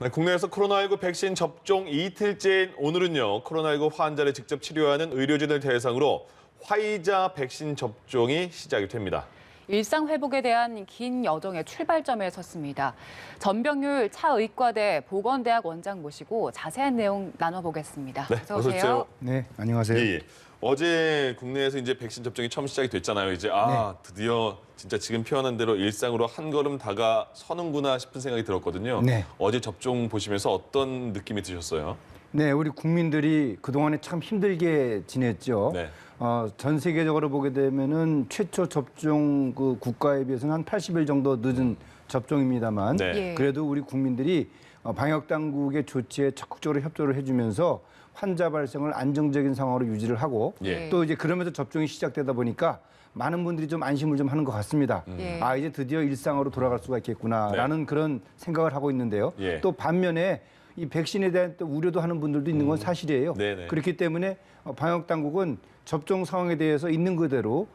네, 국내에서 코로나19 백신 접종 이틀째인 오늘은요, 코로나19 환자를 직접 치료하는 의료진을 대상으로 화이자 백신 접종이 시작이 됩니다. 일상 회복에 대한 긴 여정의 출발점에 섰습니다. 전병률 차의과대 보건대학 원장 모시고 자세한 내용 나눠보겠습니다. 네, 어서 오세요. 네, 안녕하세요. 예. 어제 국내에서 이제 백신 접종이 처음 시작이 됐잖아요. 이제 드디어 진짜 지금 표현한 대로 일상으로 한 걸음 다가서는구나 싶은 생각이 들었거든요. 네. 어제 접종 보시면서 어떤 느낌이 드셨어요? 네, 우리 국민들이 그동안에 참 힘들게 지냈죠. 네. 전 세계적으로 보게 되면은 최초 접종 그 국가에 비해서는 한 80일 정도 늦은 접종입니다만 네. 예. 그래도 우리 국민들이 방역 당국의 조치에 적극적으로 협조를 해주면서 환자 발생을 안정적인 상황으로 유지를 하고 예. 또 이제 그러면서 접종이 시작되다 보니까 많은 분들이 좀 안심을 좀 하는 것 같습니다. 예. 이제 드디어 일상으로 돌아갈 수가 있겠구나라는 그런 생각을 하고 있는데요. 예. 또 반면에 이 백신에 대한 또 우려도 하는 분들도 있는 건 사실이에요. 네네. 그렇기 때문에 방역 당국은 접종 상황에 대해서 있는 그대로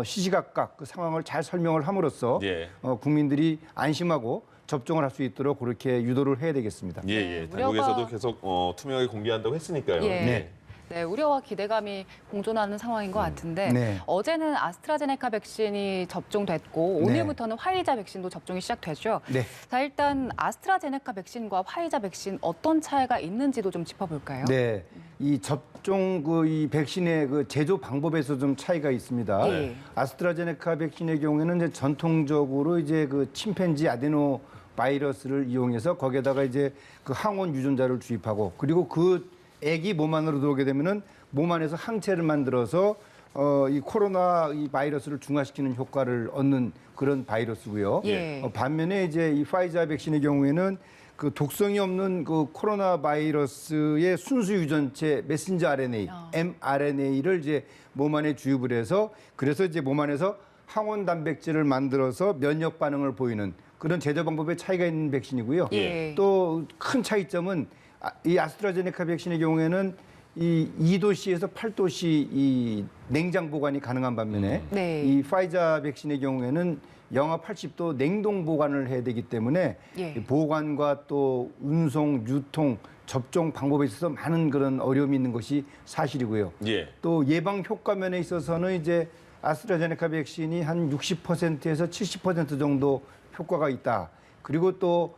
시시각각 그 상황을 잘 설명을 함으로써 예. 국민들이 안심하고 접종을 할 수 있도록 그렇게 유도를 해야 되겠습니다. 예. 우려가- 당국에서도 계속 투명하게 공개한다고 했으니까요. 예. 네. 네, 우려와 기대감이 공존하는 상황인 것 같은데 네. 어제는 아스트라제네카 백신이 접종됐고 네. 오늘부터는 화이자 백신도 접종이 시작되죠. 네. 자, 일단 아스트라제네카 백신과 화이자 백신 어떤 차이가 있는지도 좀 짚어볼까요? 네. 이 접종 이 백신의 그 제조 방법에서 좀 차이가 있습니다. 예. 아스트라제네카 백신의 경우에는 이제 전통적으로 이제 그 침팬지 아데노 바이러스를 이용해서 거기에다가 이제 그 항원 유전자를 주입하고 그리고 그 액이 몸 안으로 들어오게 되면은 몸 안에서 항체를 만들어서 이 코로나 이 바이러스를 중화시키는 효과를 얻는 그런 바이러스고요. 예. 반면에 이제 이 파이자 백신의 경우에는 그 독성이 없는 그 코로나 바이러스의 순수 유전체 메신저 RNA, mRNA를 이제 몸 안에 주입을 해서 그래서 이제 몸 안에서 항원 단백질을 만들어서 면역 반응을 보이는 그런 제조 방법의 차이가 있는 백신이고요. 예. 또 큰 차이점은 이 아스트라제네카 백신의 경우에는 이 2도씨에서 8도씨 이 냉장 보관이 가능한 반면에 네. 이 파이자 백신의 경우에는 영하 80도 냉동 보관을 해야 되기 때문에 예. 이 보관과 또 운송, 유통, 접종 방법에 있어서 많은 그런 어려움이 있는 것이 사실이고요. 예. 또 예방 효과 면에 있어서는 이제 아스트라제네카 백신이 한 60%에서 70% 정도 효과가 있다. 그리고 또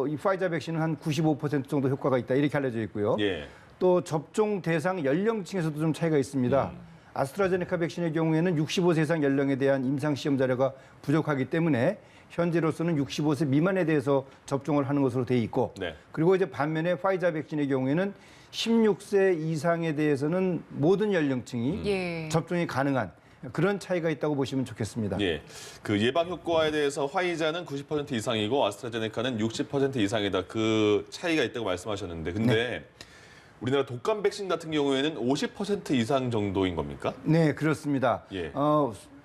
이 파이자 백신은 한 95% 정도 효과가 있다. 이렇게 알려져 있고요. 예. 또 접종 대상 연령층에서도 좀 차이가 있습니다. 아스트라제네카 백신의 경우에는 65세 이상 연령에 대한 임상 시험 자료가 부족하기 때문에 현재로서는 65세 미만에 대해서 접종을 하는 것으로 돼 있고 네. 그리고 이제 반면에 파이자 백신의 경우에는 16세 이상에 대해서는 모든 연령층이 예. 접종이 가능한 그런 차이가 있다고 보시면 좋겠습니다. 예. 그 예방 효과에 대해서 화이자는 90% 이상이고 아스트라제네카는 60% 이상이다. 그 차이가 있다고 말씀하셨는데 근데 우리나라 독감 백신 같은 경우에는 50% 이상 정도인 겁니까? 네, 그렇습니다. 예.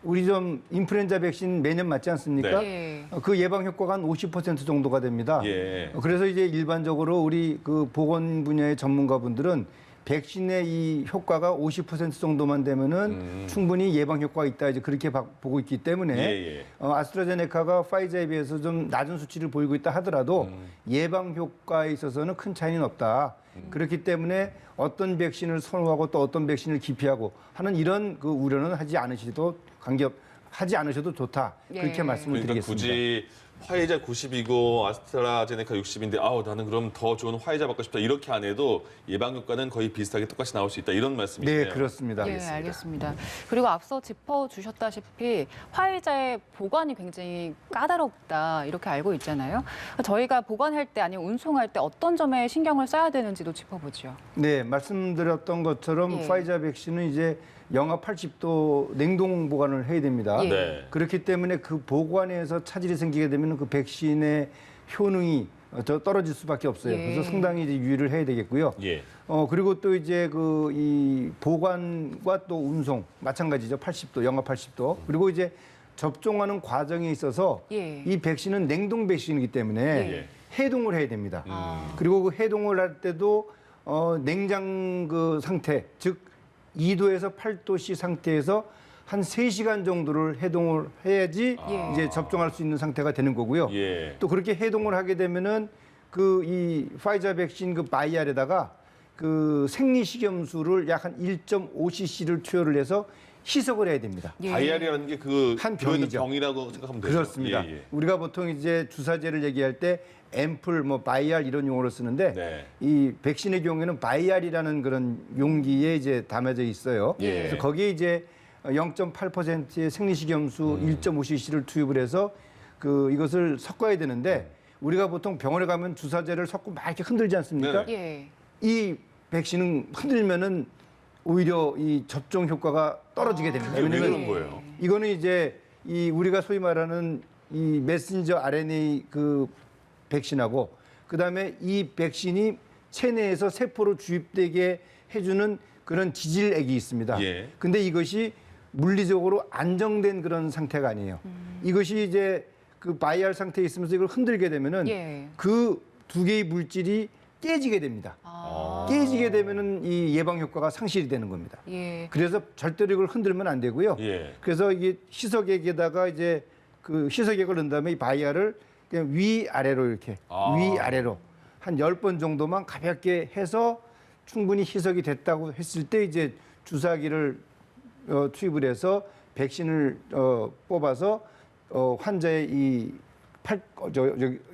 우리 좀 인플루엔자 백신 매년 맞지 않습니까? 네. 그 예방 효과가 한 50% 정도가 됩니다. 예. 그래서 이제 일반적으로 우리 그 보건 분야의 전문가분들은 백신의 이 효과가 50% 정도만 되면은 충분히 예방 효과가 있다 이제 그렇게 보고 있기 때문에 예. 아스트라제네카가 파이자에 비해서 좀 낮은 수치를 보이고 있다 하더라도 예방 효과에 있어서는 큰 차이는 없다. 그렇기 때문에 어떤 백신을 선호하고 또 어떤 백신을 기피하고 하는 이런 그 우려는 하지 않으셔도 좋다. 그렇게 예. 말씀을 그러니까 드리겠습니다. 굳이 화이자 90이고 아스트라제네카 60인데 나는 그럼 더 좋은 화이자 받고 싶다 이렇게 안 해도 예방 효과는 거의 비슷하게 똑같이 나올 수 있다 이런 말씀이시네요. 네, 그렇습니다. 예, 알겠습니다. 그리고 앞서 짚어주셨다시피 화이자의 보관이 굉장히 까다롭다 이렇게 알고 있잖아요. 저희가 보관할 때 아니면 운송할 때 어떤 점에 신경을 써야 되는지도 짚어보죠. 네, 말씀드렸던 것처럼 예. 파이자 백신은 이제 영하 80도 냉동 보관을 해야 됩니다. 예. 네. 그렇기 때문에 그 보관에서 차질이 생기게 되면 그 백신의 효능이 떨어질 수밖에 없어요. 예. 그래서 상당히 이제 유의를 해야 되겠고요. 예. 그리고 또 이제 이 보관과 또 운송 마찬가지죠. 80도, 영하 80도. 그리고 이제 접종하는 과정에 있어서 예. 이 백신은 냉동 백신이기 때문에 예. 해동을 해야 됩니다. 아. 그리고 그 해동을 할 때도 냉장 그 상태, 즉 2도에서 8도씨 상태에서 한 3시간 정도를 해동을 해야지 예. 이제 접종할 수 있는 상태가 되는 거고요. 예. 또 그렇게 해동을 하게 되면은 그 이 파이자 백신 그 바이알에다가 그 생리식염수를 약 한 1.5cc를 투여를 해서 희석을 해야 됩니다. 예. 바이알이라는 게 그 한 병이죠. 병이라고 생각하면 되죠. 그렇습니다. 예, 예. 우리가 보통 이제 주사제를 얘기할 때 앰플, 뭐 바이알 이런 용어를 쓰는데 네. 이 백신의 경우에는 바이알이라는 그런 용기에 이제 담아져 있어요. 예. 그래서 거기에 이제 0.8%의 생리식염수 1.5cc를 투입을 해서 그 이것을 섞어야 되는데 우리가 보통 병원에 가면 주사제를 섞고 막 이렇게 흔들지 않습니까? 네. 예. 이 백신은 흔들면은 오히려 이 접종 효과가 떨어지게 됩니다. 왜 왜냐면 그런 거예요? 이거는 이제 이 우리가 소위 말하는 이 메신저 RNA 그 백신하고 그다음에 이 백신이 체내에서 세포로 주입되게 해주는 그런 지질액이 있습니다. 예. 근데 이것이 물리적으로 안정된 그런 상태가 아니에요. 이것이 이제 그 바이알 상태에 있으면서 이걸 흔들게 되면은 예. 그 두 개의 물질이 깨지게 됩니다. 아. 깨지게 되면은 이 예방 효과가 상실이 되는 겁니다. 예. 그래서 절대로 이걸 흔들면 안 되고요. 예. 그래서 이게 희석액에다가 이제 그 희석액을 넣은 다음에 이 바이알을 그냥 위아래로 이렇게 아. 위아래로 한 10번 정도만 가볍게 해서 충분히 희석이 됐다고 했을 때 이제 주사기를 투입을 해서 백신을 뽑아서 환자의 이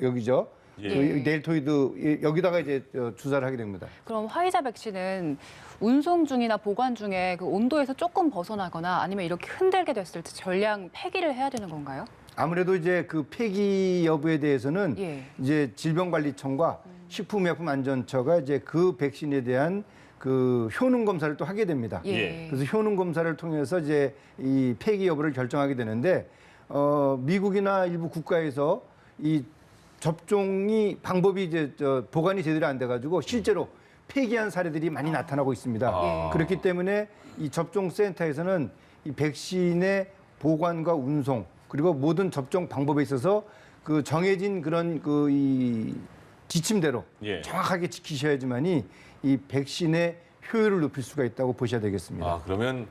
여기죠. 예. 그 델토이드 여기다가 이제 주사를 하게 됩니다. 그럼 화이자 백신은 운송 중이나 보관 중에 그 온도에서 조금 벗어나거나 아니면 이렇게 흔들게 됐을 때 전량 폐기를 해야 되는 건가요? 아무래도 이제 그 폐기 여부에 대해서는 예. 이제 질병관리청과 식품의약품안전처가 이제 그 백신에 대한 그 효능 검사를 또 하게 됩니다. 예. 그래서 효능 검사를 통해서 이제 이 폐기 여부를 결정하게 되는데 미국이나 일부 국가에서 이 접종이 방법이 이제 보관이 제대로 안 돼가지고 실제로 폐기한 사례들이 많이 나타나고 있습니다. 아. 그렇기 때문에 이 접종센터에서는 이 백신의 보관과 운송 그리고 모든 접종 방법에 있어서 그 정해진 그런 그 이 지침대로 예. 정확하게 지키셔야지만이 이 백신의 효율을 높일 수가 있다고 보셔야 되겠습니다. 아, 그러면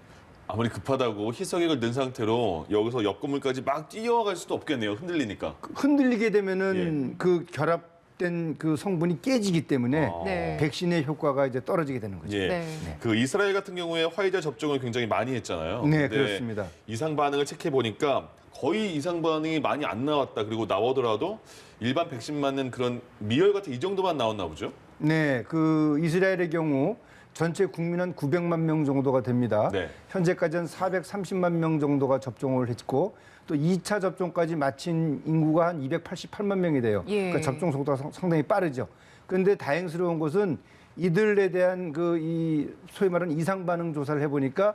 아무리 급하다고 희석액을 넣은 상태로 여기서 옆 건물까지 막 뛰어갈 수도 없겠네요. 흔들리니까. 흔들리게 되면은 그 결합된 그 성분이 깨지기 때문에 아. 네. 백신의 효과가 이제 떨어지게 되는 거죠. 예. 네. 그 이스라엘 같은 경우에 화이자 접종을 굉장히 많이 했잖아요. 네, 근데 그렇습니다. 이상 반응을 체크해 보니까 거의 이상 반응이 많이 안 나왔다. 그리고 나오더라도 일반 백신 맞는 그런 미열 같은 이 정도만 나왔나 보죠? 네, 그 이스라엘의 경우 전체 국민 한 900만 명 정도가 됩니다. 네. 현재까지는 430만 명 정도가 접종을 했고 또 2차 접종까지 마친 인구가 한 288만 명이 돼요. 예. 그러니까 접종 속도가 상당히 빠르죠. 그런데 다행스러운 것은 이들에 대한 그 이 소위 말하는 이상 반응 조사를 해보니까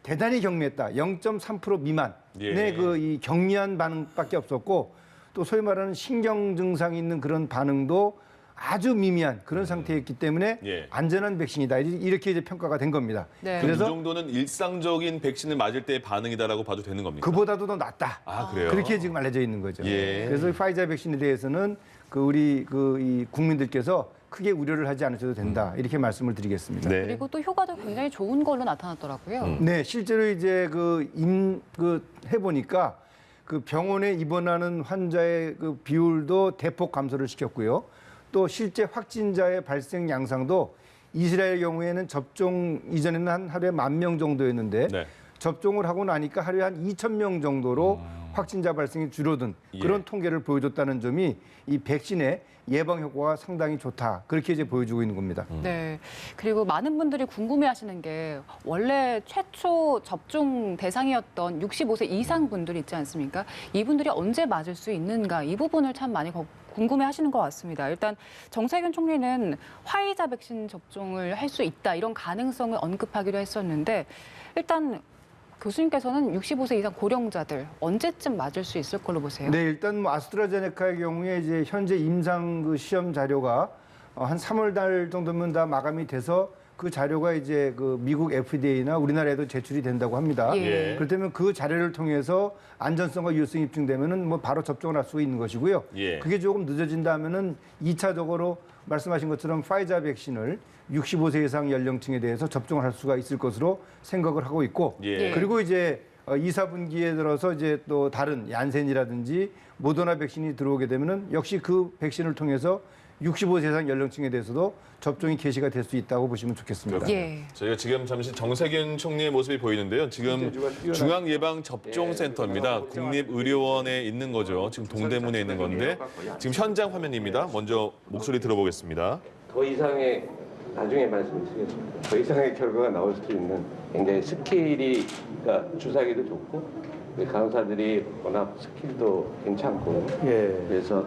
대단히 경미했다. 0.3% 미만의 예. 그 이 경미한 반응밖에 없었고 또 소위 말하는 신경 증상이 있는 그런 반응도 아주 미미한 그런 상태였기 때문에 예. 안전한 백신이다. 이렇게 이제 평가가 된 겁니다. 네. 그럼 이 그래서 정도는 일상적인 백신을 맞을 때의 반응이다라고 봐도 되는 겁니까? 그보다도 더 낫다. 아, 그래요? 그렇게 지금 알려져 있는 거죠. 예. 그래서 파이자 백신에 대해서는 그 우리 그 이 국민들께서 크게 우려를 하지 않으셔도 된다. 이렇게 말씀을 드리겠습니다. 네. 그리고 또 효과도 굉장히 좋은 걸로 나타났더라고요. 네, 실제로 이제 해보니까 그 병원에 입원하는 환자의 그 비율도 대폭 감소를 시켰고요. 또 실제 확진자의 발생 양상도 이스라엘 경우에는 접종 이전에는 한 하루에 10,000명 정도였는데 네. 접종을 하고 나니까 하루에 한 2,000명 정도로 확진자 발생이 줄어든 예. 그런 통계를 보여줬다는 점이 이 백신의 예방 효과가 상당히 좋다. 그렇게 이제 보여주고 있는 겁니다. 네. 그리고 많은 분들이 궁금해하시는 게 원래 최초 접종 대상이었던 65세 이상 분들이 있지 않습니까? 이분들이 언제 맞을 수 있는가 이 부분을 참 많이 궁금해하시는 것 같습니다. 일단 정세균 총리는 화이자 백신 접종을 할 수 있다 이런 가능성을 언급하기로 했었는데 일단 교수님께서는 65세 이상 고령자들 언제쯤 맞을 수 있을 걸로 보세요? 네, 일단 뭐 아스트라제네카의 경우에 이제 현재 임상 그 시험 자료가 한 3월 달 정도면 다 마감이 돼서 그 자료가 이제 그 미국 FDA나 우리나라에도 제출이 된다고 합니다. 예. 그렇다면 그 자료를 통해서 안전성과 유효성이 입증되면은 뭐 바로 접종을 할 수 있는 것이고요. 예. 그게 조금 늦어진다면은 2차적으로 말씀하신 것처럼 파이자 백신을 65세 이상 연령층에 대해서 접종을 할 수가 있을 것으로 생각을 하고 있고 예. 그리고 이제 2, 4분기에 들어서 이제 또 다른 얀센이라든지 모더나 백신이 들어오게 되면은 역시 그 백신을 통해서 65세 이상 연령층에 대해서도 접종이 개시가 될 수 있다고 보시면 좋겠습니다. 예. 저희가 지금 잠시 정세균 총리의 모습이 보이는데요. 지금 중앙예방접종센터입니다. 국립의료원에 있는 거죠. 지금 동대문에 있는 건데 지금 현장 화면입니다. 먼저 목소리 들어보겠습니다. 더 이상의 나중에 말씀드리겠습니다. 더 이상의 결과가 나올 수 있는 굉장히 스케일이 그러니까 주사기도 좋고 간호사들이 워낙 스킬도 괜찮고 예. 그래서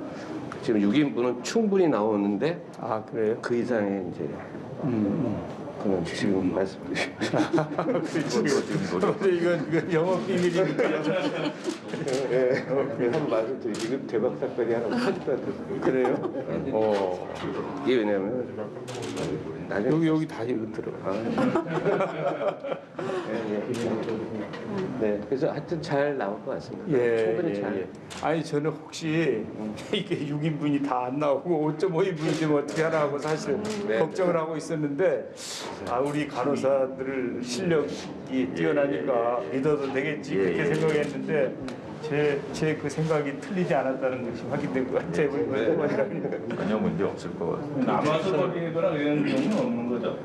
지금 6인분은 충분히 나오는데 아, 그래요? 그 이상의 이제 그는 지금 말씀드리겠습니다. 이건 영업 비밀이니까. 한번 말씀드리고 지금 대박 사건이 하나 터질 것 같아서 그래요? 이게 왜냐면 나중에 여기 다 이거 들어가. 네, 그래서 하여튼 잘 나올 것 같습니다. 예, 충분히 예, 잘. 예. 아니 저는 혹시 이게 6인분이 다 안 나오고 5.5인분이 되면 어떻게 하나 하고 사실 네. 걱정을 하고 있었는데 아 우리 간호사들 실력이 뛰어나니까 믿어도 되겠지 그렇게 생각했는데 제 그 생각이 틀리지 않았다는 것이 확인된 것 같아요. 전혀 문제 없을 것 같습니다. 남아서 버리거나 이런 경우는 없는 거죠.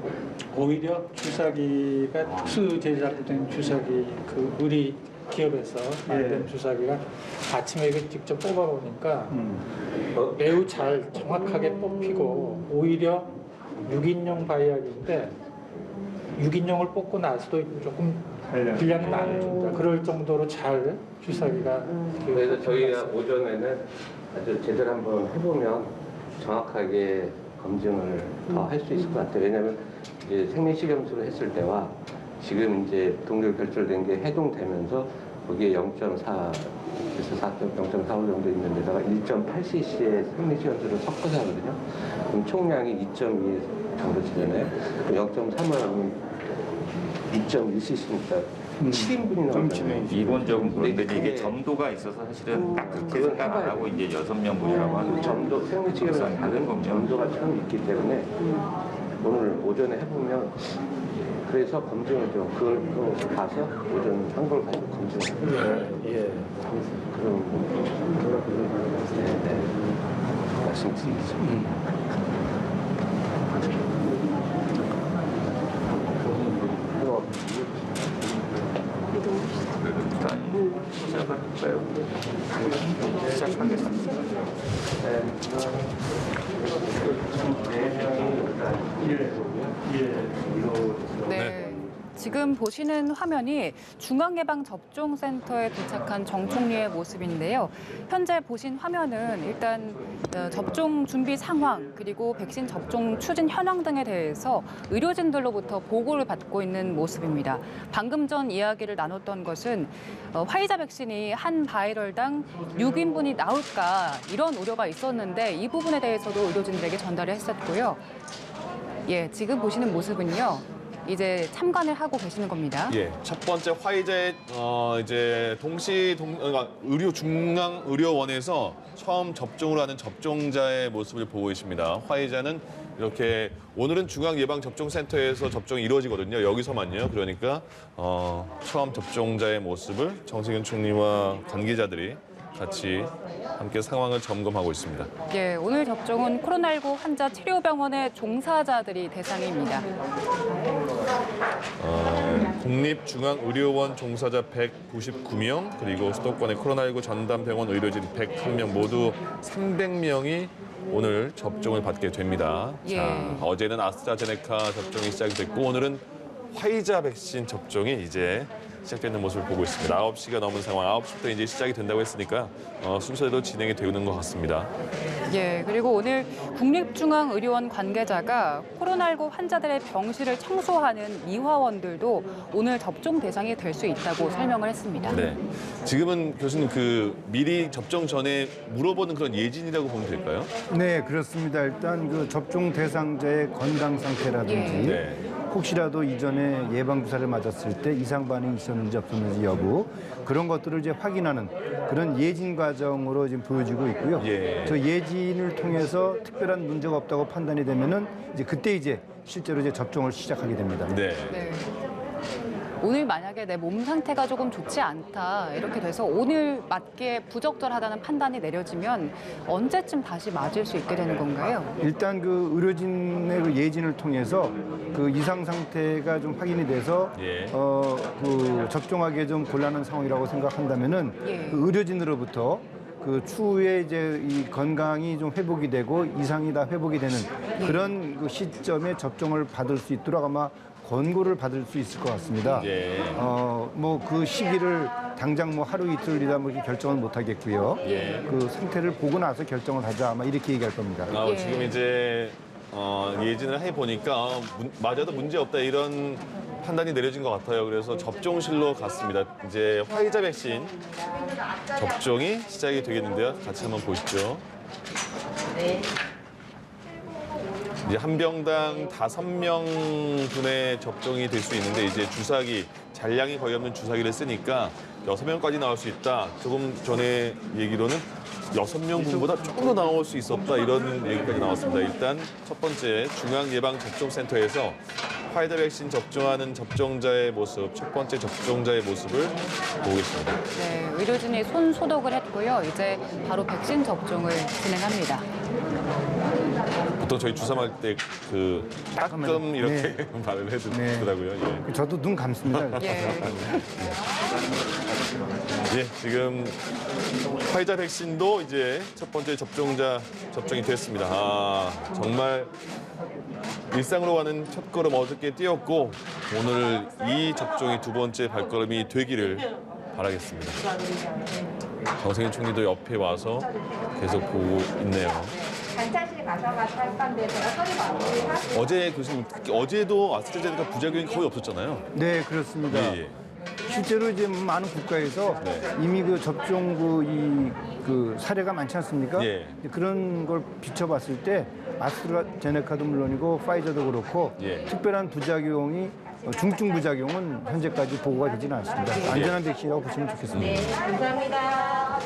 오히려 주사기가 특수 제작된 주사기 그 우리 기업에서 만든 주사기가 아침에 이걸 직접 뽑아보니까 매우 잘 정확하게 뽑히고 오히려 6인용 바이약인데 6인용을 뽑고 나서도 조금 분량이 나눠준다. 그럴 정도로 잘 주사기가 그래서 저희가 오전에는 아주 제대로 한번 해보면 정확하게 검증을 더 할 수 있을 것 같아요. 왜냐하면 이제 생리식염수를 했을 때와 지금 이제 동결 결절된 게 해동되면서 거기에 0.4에서 0.45 정도 있는 데다가 1.8cc의 생리식염수를 섞어서 하거든요. 그럼 총량이 2.2 정도 되잖아요. 0.3을 하면 2.1cc니까 7인분이 나오잖아요. 기본적으로 그런데 그게- 이게 점도가 있어서 사실은 딱 그렇게 그건 생각 안 해봐야 하고 이제 6명분이라고 하는 점도 생리식염수 막상 다른 해보면 점도가 참 있기 때문에 오늘 오전에 해보면 그래서 검증을 좀 그걸 봐서 오전 한 걸 가지고 검증을 해요. 예. 그럼 네. 말씀드리겠습니다. 일단 시작할까요? 시작하겠습니다. 네. 지금 보시는 화면이 중앙예방접종센터에 도착한 정 총리의 모습인데요. 현재 보신 화면은 일단 접종 준비 상황 그리고 백신 접종 추진 현황 등에 대해서 의료진들로부터 보고를 받고 있는 모습입니다. 방금 전 이야기를 나눴던 것은 화이자 백신이 한 바이럴당 6인분이 나올까 이런 우려가 있었는데 이 부분에 대해서도 의료진들에게 전달을 했었고요. 예, 지금 보시는 모습은요. 이제 참관을 하고 계시는 겁니다. 예, 첫 번째 화이자의 이제 그러니까 중앙의료원에서 처음 접종을 하는 접종자의 모습을 보고 계십니다. 화이자는 이렇게 오늘은 중앙예방접종센터에서 접종이 이루어지거든요. 여기서만요. 그러니까 처음 접종자의 모습을 정세균 총리와 관계자들이 같이 함께 상황을 점검하고 있습니다. 예, 오늘 접종은 코로나19 환자 치료병원의 종사자들이 대상입니다. 국립중앙의료원 종사자 199명, 그리고 수도권의 코로나19 전담병원 의료진 101명, 모두 300명이 오늘 접종을 받게 됩니다. 예. 자, 어제는 아스트라제네카 접종이 시작이 됐고 오늘은 화이자 백신 접종이 이제 시작되는 모습을 보고 있습니다. 9시가 넘은 상황, 9시부터 이제 시작이 된다고 했으니까 순서대로 진행이 되는 것 같습니다. 예, 그리고 오늘 국립중앙의료원 관계자가 코로나19 환자들의 병실을 청소하는 미화원들도 오늘 접종 대상이 될 수 있다고 설명을 했습니다. 네, 지금은 교수님 미리 접종 전에 물어보는 그런 예진이라고 보면 될까요? 네, 그렇습니다. 일단 그 접종 대상자의 건강 상태라든지 네. 혹시라도 이전에 예방 주사를 맞았을 때 이상 반응이 있었는지 없었는지 여부 그런 것들을 이제 확인하는 그런 예진 과정으로 지금 보여지고 있고요. 예. 저 예진을 통해서 특별한 문제가 없다고 판단이 되면은 이제 그때 이제 실제로 이제 접종을 시작하게 됩니다. 네. 네. 오늘 만약에 내 몸 상태가 조금 좋지 않다 이렇게 돼서 오늘 맞기에 부적절하다는 판단이 내려지면 언제쯤 다시 맞을 수 있게 되는 건가요? 일단 그 의료진의 그 예진을 통해서 그 이상 상태가 좀 확인이 돼서 예. 그 접종하기에 좀 곤란한 상황이라고 생각한다면은 예. 그 의료진으로부터 그 추후에 이제 이 건강이 좀 회복이 되고 이상이 다 회복이 되는 그런 그 시점에 접종을 받을 수 있도록 아마 권고를 받을 수 있을 것 같습니다. 예. 뭐 그 시기를 당장 뭐 하루 이틀이다 뭐 이렇게 결정을 못 하겠고요. 예. 그 상태를 보고 나서 결정을 하자 아마 이렇게 얘기할 겁니다. 예. 지금 이제 예진을 해 보니까 맞아도 문제 없다 이런 판단이 내려진 것 같아요. 그래서 접종실로 갔습니다. 이제 화이자 백신 접종이 시작이 되겠는데요. 같이 한번 보시죠. 이제 한 병당 5명분의 접종이 될 수 있는데 이제 주사기 잔량이 거의 없는 주사기를 쓰니까 6명까지 나올 수 있다. 조금 전에 얘기로는 6명분보다 조금 더 나올 수 있었다 이런 얘기까지 나왔습니다. 일단 첫 번째 중앙예방접종센터에서 화이자 백신 접종하는 접종자의 모습, 첫 번째 접종자의 모습을 보겠습니다. 네, 의료진이 손 소독을 했고요. 이제 바로 백신 접종을 진행합니다. 보통 저희 주사 맞을 때 그 따끔 이렇게 말을 해주더라고요. 예. 저도 눈 감습니다. 예. 예, 지금 화이자 백신도 이제 첫 번째 접종자 접종이 됐습니다. 정말 일상으로 가는 첫걸음 어저께 뛰었고 오늘 이 접종이 두 번째 발걸음이 되기를 바라겠습니다. 정세균 총리도 옆에 와서 계속 보고 있네요. 관찰실 가셔가지고 할 건데 제가 소리 많이 어제 교수님, 특히 어제도 아스트라제네카 부작용이 거의 없었잖아요. 네, 그렇습니다. 예. 실제로 이제 많은 국가에서 네. 이미 그 접종 그 사례가 많지 않습니까? 예. 그런 걸 비춰봤을 때 아스트라제네카도 물론이고 파이저도 그렇고 예. 특별한 부작용이 중증 부작용은 현재까지 보고가 되지는 않습니다. 안전한 백신이라고 보시면 좋겠습니다. 감사합니다.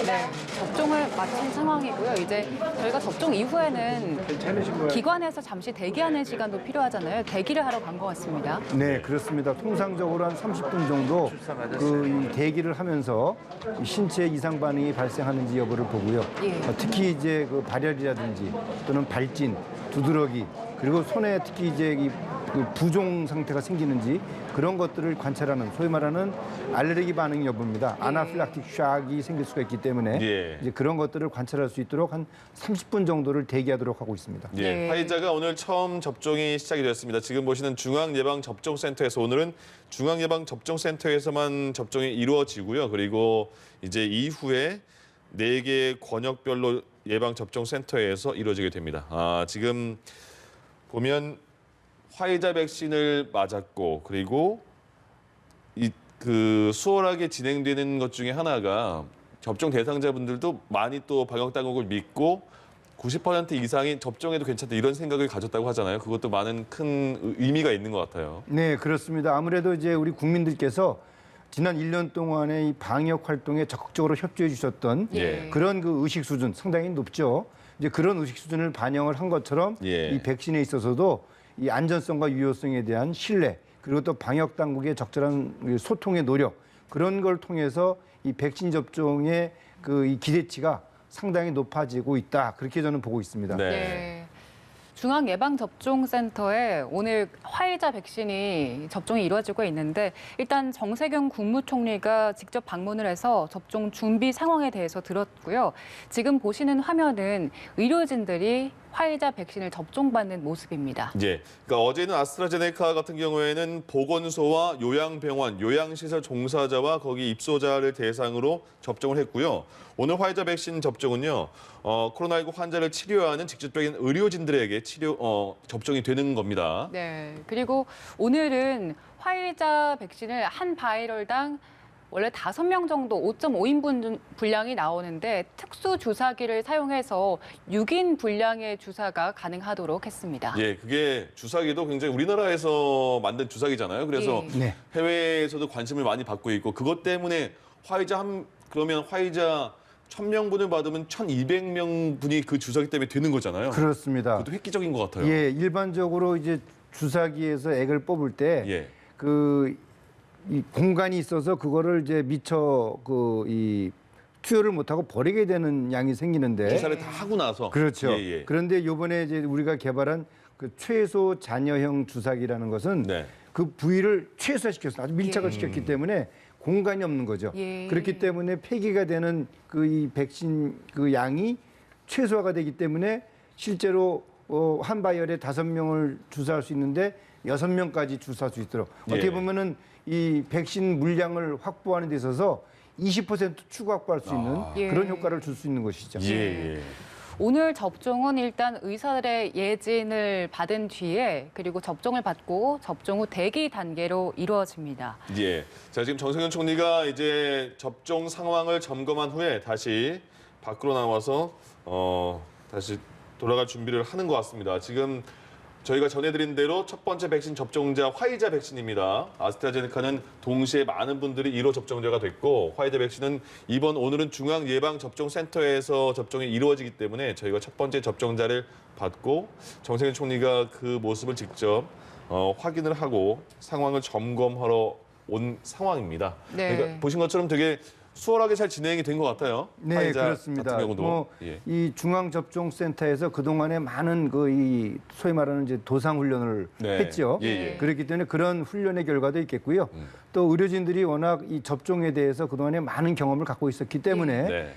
네, 접종을 마친 상황이고요. 이제 저희가 접종 이후에는 기관에서 잠시 대기하는 시간도 필요하잖아요. 대기를 하러 간 것 같습니다. 네, 그렇습니다. 통상적으로 한 30분 정도 이 대기를 하면서 신체 이상 반응이 발생하는지 여부를 보고요. 예. 특히 이제 그 발열이라든지 또는 발진, 두드러기 그리고 손에 특히 이제 그 부종 상태가 생기는지 그런 것들을 관찰하는 소위 말하는 알레르기 반응 여부입니다. 아나필락틱 샥이 생길 수가 있기 때문에 예. 이제 그런 것들을 관찰할 수 있도록 한 30분 정도를 대기하도록 하고 있습니다. 예, 네. 화이자가 오늘 처음 접종이 시작이 됐습니다. 지금 보시는 중앙예방접종센터에서 오늘은 중앙예방접종센터에서만 접종이 이루어지고요. 그리고 이제 이후에 4개 권역별로 예방접종센터에서 이루어지게 됩니다. 지금 보면 화이자 백신을 맞았고 그리고 그 수월하게 진행되는 것 중에 하나가 접종 대상자분들도 많이 또 방역 당국을 믿고 90% 이상이 접종해도 괜찮다 이런 생각을 가졌다고 하잖아요. 그것도 많은 큰 의미가 있는 것 같아요. 네, 그렇습니다. 아무래도 이제 우리 국민들께서 지난 1년 동안의 이 방역 활동에 적극적으로 협조해 주셨던 예. 그런 그 의식 수준 상당히 높죠. 이제 그런 의식 수준을 반영을 한 것처럼 예. 이 백신에 있어서도 이 안전성과 유효성에 대한 신뢰 그리고 또 방역 당국의 적절한 소통의 노력 그런 걸 통해서 이 백신 접종의 그 이 기대치가 상당히 높아지고 있다. 그렇게 저는 보고 있습니다. 네. 네. 중앙예방접종센터에 오늘 화이자 백신이 접종이 이루어지고 있는데 일단 정세균 국무총리가 직접 방문을 해서 접종 준비 상황에 대해서 들었고요. 지금 보시는 화면은 의료진들이 화이자 백신을 접종받는 모습입니다. 예. 그러니까 어제는 아스트라제네카 같은 경우에는 보건소와 요양병원, 요양시설 종사자와 거기 입소자를 대상으로 접종을 했고요. 오늘 화이자 백신 접종은요, 코로나19 환자를 치료하는 직접적인 의료진들에게 접종이 되는 겁니다. 네. 그리고 오늘은 화이자 백신을 한 바이럴당 원래 5명 정도 5.5인분 분량이 나오는데 특수 주사기를 사용해서 6인 분량의 주사가 가능하도록 했습니다. 예, 그게 주사기도 굉장히 우리나라에서 만든 주사기잖아요. 그래서 예. 네. 해외에서도 관심을 많이 받고 있고 그것 때문에 그러면 화이자 1,000명분을 받으면 1,200명분이 그 주사기 때문에 되는 거잖아요. 그렇습니다. 그것도 획기적인 것 같아요. 예, 일반적으로 이제 주사기에서 액을 뽑을 때 예. 그 이 공간이 있어서 그거를 이제 미처 이 투여를 못하고 버리게 되는 양이 생기는데 주사를 다 하고 나서 그렇죠. 예, 예. 그런데 요번에 이제 우리가 개발한 그 최소 잔여형 주사기라는 것은 네. 그 부위를 최소화시켰어. 아주 밀착을 시켰기 때문에 공간이 없는 거죠. 예. 그렇기 때문에 폐기가 되는 그 이 백신 그 양이 최소화가 되기 때문에 실제로 한 바이얼에 5명을 주사할 수 있는데 6명까지 주사할 수 있도록 예. 어떻게 보면은 이 백신 물량을 확보하는 데 있어서 20% 추가 확보할 수 있는 예. 그런 효과를 줄 수 있는 것이죠. 예, 예. 오늘 접종은 일단 의사들의 예진을 받은 뒤에 그리고 접종을 받고 접종 후 대기 단계로 이루어집니다. 예. 자, 지금 정세균 총리가 이제 접종 상황을 점검한 후에 다시 밖으로 나와서 다시 돌아갈 준비를 하는 것 같습니다. 지금 저희가 전해드린 대로 첫 번째 백신 접종자 화이자 백신입니다. 아스트라제네카는 동시에 많은 분들이 1호 접종자가 됐고 화이자 백신은 오늘은 중앙예방접종센터에서 접종이 이루어지기 때문에 저희가 첫 번째 접종자를 받고 정세균 총리가 그 모습을 직접 확인을 하고 상황을 점검하러 온 상황입니다. 네. 그러니까 보신 것처럼 되게 수월하게 잘 진행이 된 것 같아요. 네, 화이자 그렇습니다. 같은 경우도. 예. 이 중앙접종센터에서 그동안에 많은 이 소위 말하는 이제 도상 훈련을 네. 했죠. 예, 예. 그렇기 때문에 그런 훈련의 결과도 있겠고요. 또 의료진들이 워낙 이 접종에 대해서 그동안에 많은 경험을 갖고 있었기 때문에 네.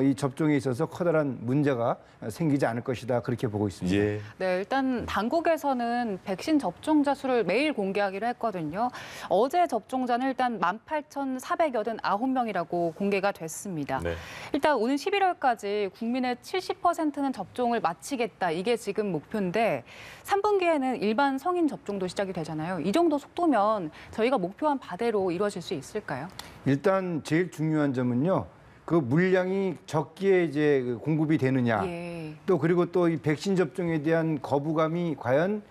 이 접종에 있어서 커다란 문제가 생기지 않을 것이다 그렇게 보고 있습니다. 예. 네, 일단 당국에서는 백신 접종자 수를 매일 공개하기로 했거든요. 어제 접종자는 일단 18,489명이라고 공개가 됐습니다. 네. 일단 오는 11월까지 국민의 70%는 접종을 마치겠다. 이게 지금 목표인데 3분기에는 일반 성인 접종도 시작이 되잖아요. 이 정도 속도면 저희가 목표한 바대로 이루어질 수 있을까요? 일단 제일 중요한 점은요. 그 물량이 적기에 이제 공급이 되느냐. 예. 또 그리고 또 이 백신 접종에 대한 거부감이 과연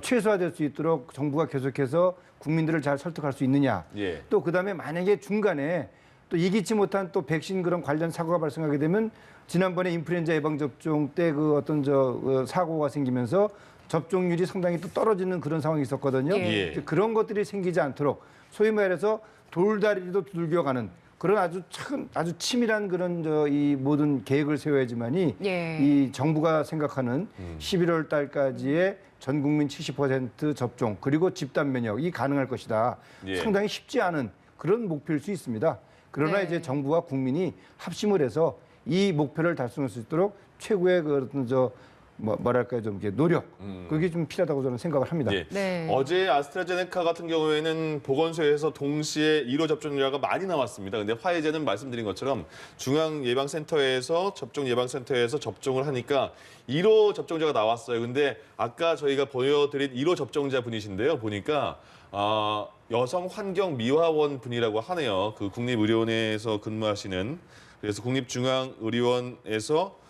최소화될 수 있도록 정부가 계속해서 국민들을 잘 설득할 수 있느냐. 예. 또 그다음에 만약에 중간에 또 예기치 못한 또 백신 그런 관련 사고가 발생하게 되면 지난번에 인플루엔자 예방 접종 때 그 어떤 사고가 생기면서 접종률이 상당히 또 떨어지는 그런 상황이 있었거든요. 예. 그런 것들이 생기지 않도록 소위 말해서 돌다리도 두들겨가는 그런 아주 치밀한 그런 이 모든 계획을 세워야지만이 예. 이 정부가 생각하는 11월 달까지의 전 국민 70% 접종 그리고 집단 면역이 가능할 것이다. 예. 상당히 쉽지 않은 그런 목표일 수 있습니다. 그러나 네. 이제 정부와 국민이 합심을 해서 이 목표를 달성할 수 있도록 최고의 그 어떤 뭐랄까요 좀 이렇게 노력 그게 좀 필요하다고 저는 생각을 합니다. 예. 네. 어제 아스트라제네카 같은 경우에는 보건소에서 동시에 1호 접종자가 많이 나왔습니다. 근데 화이자는 말씀드린 것처럼 중앙예방센터에서 접종을 하니까 1호 접종자가 나왔어요. 근데 아까 저희가 보여드린 1호 접종자 분이신데요. 보니까 여성 환경 미화원 분이라고 하네요. 그 국립의료원에서 근무하시는 그래서 국립중앙의료원에서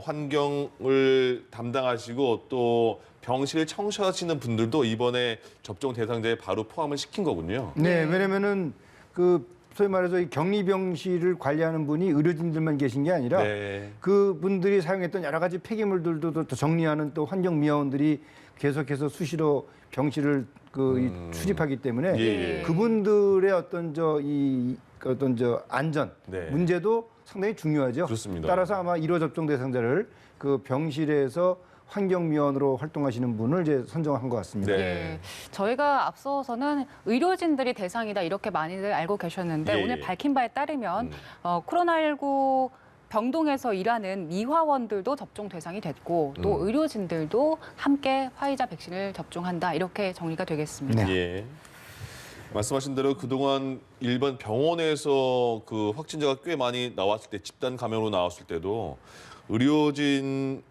환경을 담당하시고 또 병실 청소하시는 분들도 이번에 접종 대상자에 바로 포함을 시킨 거군요. 네, 왜냐면은 그 소위 말해서 이 격리병실을 관리하는 분이 의료진들만 계신 게 아니라 네. 그 분들이 사용했던 여러 가지 폐기물들도 또 정리하는 또 환경미화원들이 계속해서 수시로 병실을 출입하기 때문에 예, 예. 그분들의 어떤 안전 네. 문제도 상당히 중요하죠. 그렇습니다. 따라서 아마 1호 접종 대상자를 그 병실에서 환경미화원으로 활동하시는 분을 이제 선정한 것 같습니다. 네. 예. 저희가 앞서서는 의료진들이 대상이다 이렇게 많이들 알고 계셨는데 예, 오늘 예. 밝힌 바에 따르면 코로나19 병동에서 일하는 미화원들도 접종 대상이 됐고 또 의료진들도 함께 화이자 백신을 접종한다 이렇게 정리가 되겠습니다. 네. 예. 말씀하신 대로 그동안 일반 병원에서 그 확진자가 꽤 많이 나왔을 때 집단 감염으로 나왔을 때도 의료진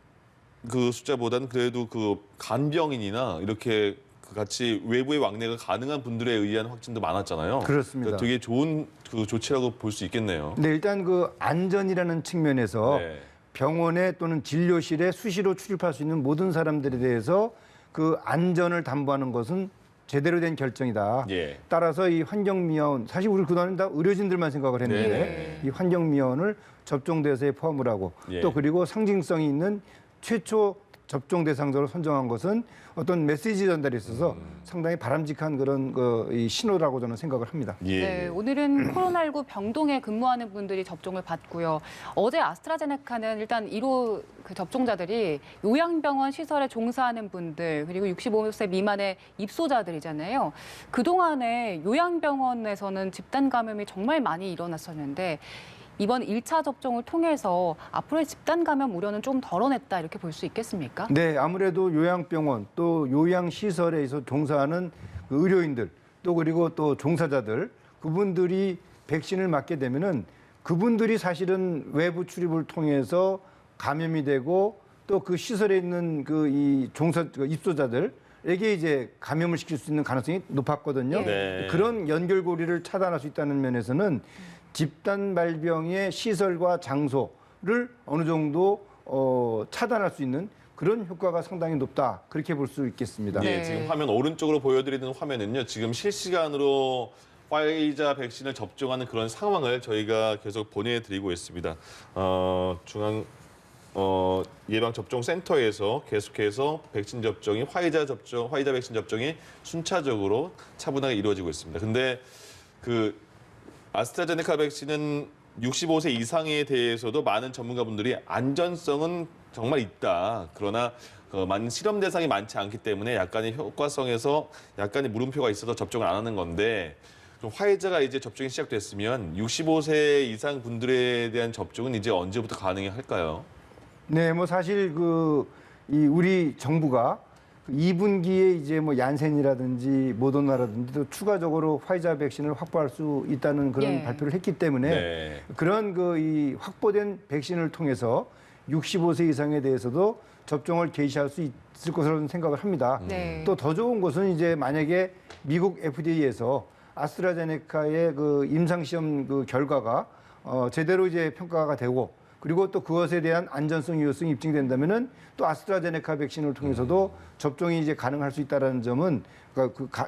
그 숫자보다는 그래도 그 간병인이나 이렇게 같이 외부의 왕래가 가능한 분들에 의한 확진도 많았잖아요. 그렇습니다. 그러니까 되게 좋은 그 조치라고 볼 수 있겠네요. 네, 일단 그 안전이라는 측면에서 네. 병원에 또는 진료실에 수시로 출입할 수 있는 모든 사람들에 대해서 그 안전을 담보하는 것은 제대로 된 결정이다. 예. 따라서 이 환경미화원, 사실 우리 그동안은 다 의료진들만 생각을 했는데 네. 이 환경미화원을 접종 대상에 포함을 하고 예. 또 그리고 상징성이 있는 최초 접종 대상자로 선정한 것은 어떤 메시지 전달에 있어서 상당히 바람직한 그런 이 신호라고 저는 생각을 합니다. 예. 네, 오늘은 코로나19 병동에 근무하는 분들이 접종을 받고요. 어제 아스트라제네카는 일단 1호 그 접종자들이 요양병원 시설에 종사하는 분들 그리고 65세 미만의 입소자들이잖아요. 그동안에 요양병원에서는 집단 감염이 정말 많이 일어났었는데 이번 1차 접종을 통해서 앞으로의 집단 감염 우려는 좀 덜어냈다 이렇게 볼 수 있겠습니까? 네, 아무래도 요양병원 또 요양시설에서 종사하는 그 의료인들 또 그리고 또 종사자들 그분들이 백신을 맞게 되면은 그분들이 사실은 외부 출입을 통해서 감염이 되고 또 그 시설에 있는 그 입소자들에게 이제 감염을 시킬 수 있는 가능성이 높았거든요. 네. 그런 연결고리를 차단할 수 있다는 면에서는 집단 발병의 시설과 장소를 어느 정도 차단할 수 있는 그런 효과가 상당히 높다 그렇게 볼 수 있겠습니다. 예, 네. 지금 화면 오른쪽으로 보여드리는 화면은요. 지금 실시간으로 화이자 백신을 접종하는 그런 상황을 저희가 계속 보내드리고 있습니다. 중앙 예방 접종 센터에서 계속해서 백신 접종이 화이자 백신 접종이 순차적으로 차분하게 이루어지고 있습니다. 근데 그 아스트라제네카 백신은 65세 이상에 대해서도 많은 전문가분들이 안전성은 정말 있다. 그러나 많은 실험 대상이 많지 않기 때문에 약간의 효과성에서 약간의 물음표가 있어서 접종을 안 하는 건데 그럼 화이자가 이제 접종이 시작됐으면 65세 이상 분들에 대한 접종은 이제 언제부터 가능할까요? 네, 뭐 사실 우리 정부가 2분기에 이제 뭐 얀센이라든지 모더나라든지 또 추가적으로 화이자 백신을 확보할 수 있다는 그런 예. 발표를 했기 때문에 네. 그런 이 확보된 백신을 통해서 65세 이상에 대해서도 접종을 개시할 수 있을 것으로 생각을 합니다. 네. 또 더 좋은 것은 이제 만약에 미국 FDA에서 아스트라제네카의 그 임상시험 그 결과가 제대로 이제 평가가 되고 그리고 또 그것에 대한 안전성, 유효성이 입증된다면은 또 아스트라제네카 백신을 통해서도 접종이 이제 가능할 수 있다라는 점은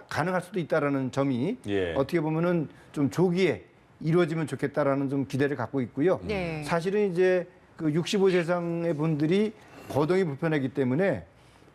가능할 수도 있다라는 점이 예. 어떻게 보면은 좀 조기에 이루어지면 좋겠다라는 좀 기대를 갖고 있고요. 네. 사실은 이제 그 65세 이상의 분들이 거동이 불편하기 때문에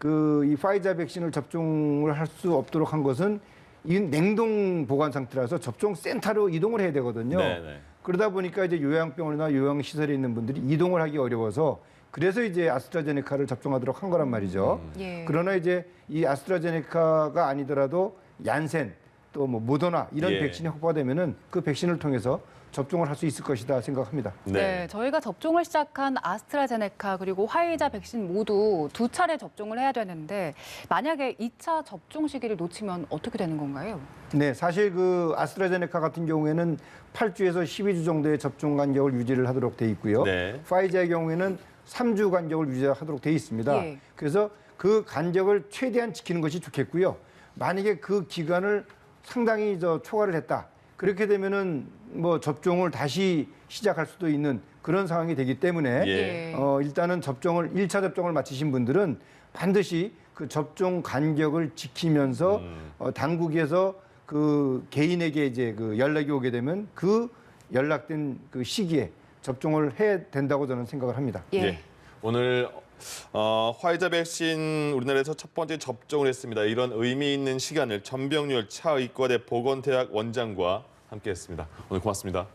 이 화이자 백신을 접종을 할 수 없도록 한 것은 이 냉동 보관 상태라서 접종 센터로 이동을 해야 되거든요. 네네. 그러다 보니까 이제 요양병원이나 요양시설에 있는 분들이 이동을 하기 어려워서 그래서 이제 아스트라제네카를 접종하도록 한 거란 말이죠. 예. 그러나 이제 이 아스트라제네카가 아니더라도 얀센 또 뭐 모더나 이런 예. 백신이 확보되면은 그 백신을 통해서 접종을 할 수 있을 것이다 생각합니다. 네, 저희가 접종을 시작한 아스트라제네카 그리고 화이자 백신 모두 2차례 접종을 해야 되는데 만약에 2차 접종 시기를 놓치면 어떻게 되는 건가요? 네, 사실 그 아스트라제네카 같은 경우에는 8주에서 12주 정도의 접종 간격을 유지를 하도록 돼 있고요. 네. 화이자의 경우에는 3주 간격을 유지하도록 돼 있습니다. 예. 그래서 그 간격을 최대한 지키는 것이 좋겠고요. 만약에 그 기간을 상당히 초과를 했다. 그렇게 되면은 뭐 접종을 다시 시작할 수도 있는 그런 상황이 되기 때문에 예. 일단은 1차 접종을 마치신 분들은 반드시 그 접종 간격을 지키면서 당국에서 그 개인에게 이제 그 연락이 오게 되면 그 연락된 그 시기에 접종을 해야 된다고 저는 생각을 합니다. 예. 네. 오늘 화이자 백신 우리나라에서 첫 번째 접종을 했습니다. 이런 의미 있는 시간을 전병률 차의과대 보건대학 원장과 함께했습니다. 오늘 고맙습니다.